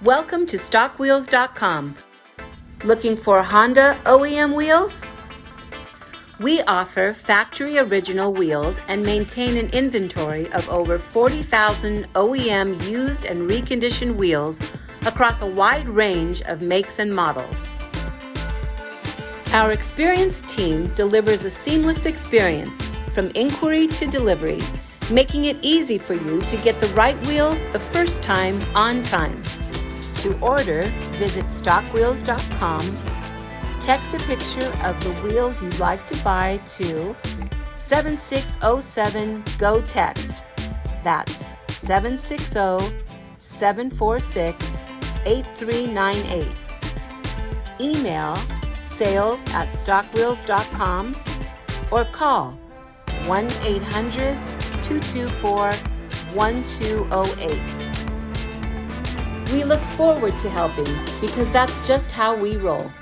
Welcome to StockWheels.com. Looking for Honda OEM wheels? We offer factory original wheels and maintain an inventory of over 40,000 OEM used and reconditioned wheels across a wide range of makes and models. Our experienced team delivers a seamless experience from inquiry to delivery, making it easy for you to get the right wheel the first time on time. To order, visit StockWheels.com, text a picture of the wheel you'd like to buy to 7607-GO-TEXT. That's 760-746-8398. Email sales@StockWheels.com or call 1-800-224-1208. We look forward to helping because that's just how we roll.